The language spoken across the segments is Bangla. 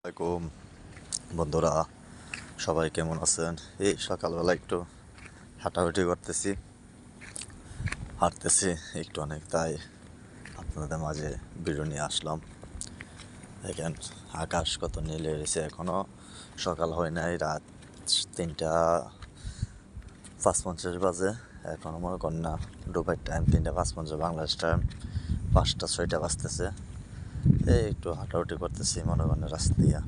আসসালামাইকুম বন্ধুরা, সবাই কেমন আছেন? এই সকালবেলা একটু হাঁটাহাঁটি হাঁটতেছি একটু অনেক, তাই আপনাদের মাঝে ভিডিও নিয়ে আসলাম। দেখেন আকাশ কত নীলে রয়েছে, এখনো সকাল হয় নাই, রাত 3:55 বাজে। এখনো মনে করেন না দুবাইয়ের টাইম 3:55, বাংলাদেশ টাইম 5:06 বাজতেছে। এই একটু হাঁটাহাঁটি করতেছি মনে করেন রাস্তা দিয়া,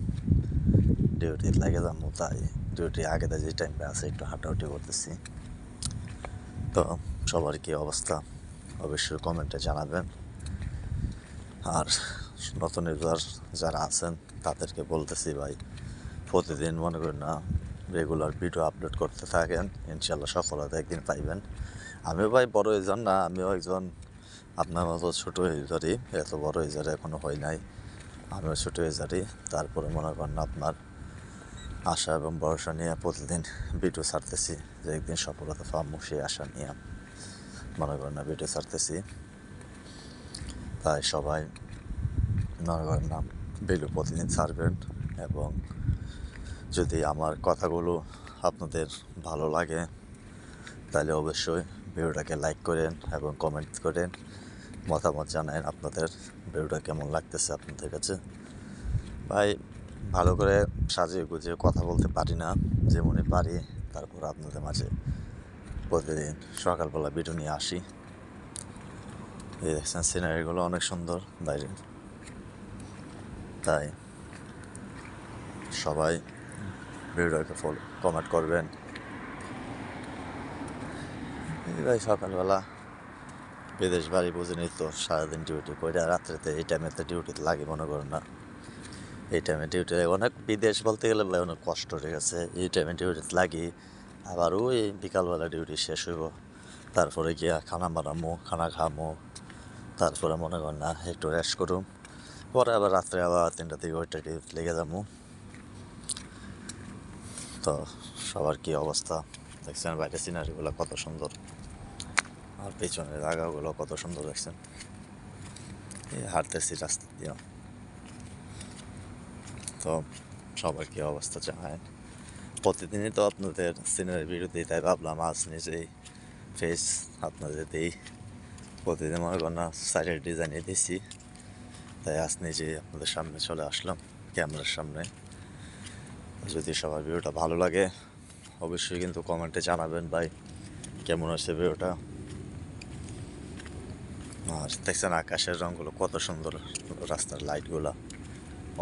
ডিউটি লাগে যাবো, তাই ডিউটি আগে যে টাইমে আছে একটু হাঁটাহাঁটি করতেছি। তো সবার কী অবস্থা অবশ্যই কমেন্টে জানাবেন। আর নতুন ইউজার যারা আছেন তাদেরকে বলতেছি, ভাই প্রতিদিন মনে করেন না রেগুলার ভিডিও আপলোড করতে থাকেন, ইনশাল্লাহ সফলতা একদিন পাইবেন। আমিও ভাই বড় ইউজার না, আমিও একজন আপনার মতো ছোটো ইউজারই, এত বড় ইউজার এখনও হয় নাই, আমিও ছোটো ইউজারই। তারপরে মনে করেন আপনার আশা এবং ভরসা নিয়ে প্রতিদিন ভিডিও ছাড়তেছি, যে একদিন সফলতা পাবো সেই আশা নিয়ে মনে করেন না ভিডিও ছাড়তেছি। তাই সবাই মনে করেন না ভিডিও প্রতিদিন ছাড়বেন, এবং যদি আমার কথাগুলো আপনাদের ভালো লাগে তাহলে অবশ্যই ভিডিওটাকে লাইক করেন এবং কমেন্ট করেন, মতামত জানান আপনাদের ভিডিওটা কেমন লাগতেছে আপনাদের কাছে। ভাই ভালো করে সাজিয়ে গুছিয়ে কথা বলতে পারি না, যেমনই পারি তারপর আপনাদের মাঝে প্রতিদিন সকালবেলা ভিডিও নিয়ে আসি। এই দেখছেন সিনারিগুলো অনেক সুন্দর বাইরে, তাই সবাই ভিডিওটাকে কমেন্ট করবেন। এই ভাই সকালবেলা বিদেশ বাড়ি বুঝেনি তো, সারাদিন ডিউটি করে রাত্রেতে এই টাইমেতে ডিউটিতে লাগে মনে করেন না, এই টাইমে ডিউটি লাগে অনেক, বিদেশ বলতে গেলে ভাই অনেক কষ্ট হয়ে গেছে। এই টাইমে ডিউটিতে লাগি, আবার ওই বিকালবেলা ডিউটি শেষ হইব, তারপরে গিয়া খানা বানামো, খানা খামো, তারপরে মনে করেন না একটু রেস্ট করুম, পরে আবার রাত্রে আবার 3টা থেকে ওইটা ডিউটি লেগে যাবো। তো সবার কী অবস্থা দেখছেন, বাইরে সিনারিগুলো কত সুন্দর, আর পেছনের জায়গাগুলো কত সুন্দর দেখছেন। এই হাঁটতেছি রাস্তা দিয়ে। তো সবার কী অবস্থা জানায়, প্রতিদিনই তো আপনাদের সিনারি ভিডিও দিই, তাই ভাবলাম আজ নিজেই ফেস আপনাদের দিই। প্রতিদিন মনে করেন না সাইডের ডিজাইনে দিছি, তাই আজ নিজেই আপনাদের সামনে চলে আসলাম ক্যামেরার সামনে। যদি সবার ভিডিওটা ভালো লাগে অবশ্যই কিন্তু কমেন্টে জানাবেন ভাই কেমন হচ্ছে ভিডিওটা। আর দেখছেন আকাশের রঙগুলো কত সুন্দর, রাস্তার লাইটগুলো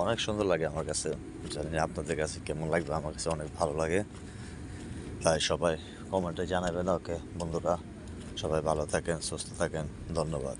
অনেক সুন্দর লাগে আমার কাছে, জানি না আপনাদের কাছে কেমন লাগবে, আমার কাছে অনেক ভালো লাগে। তাই সবাই কমেন্টে জানাবেন। ওকে বন্ধুরা, সবাই ভালো থাকেন, সুস্থ থাকেন, ধন্যবাদ।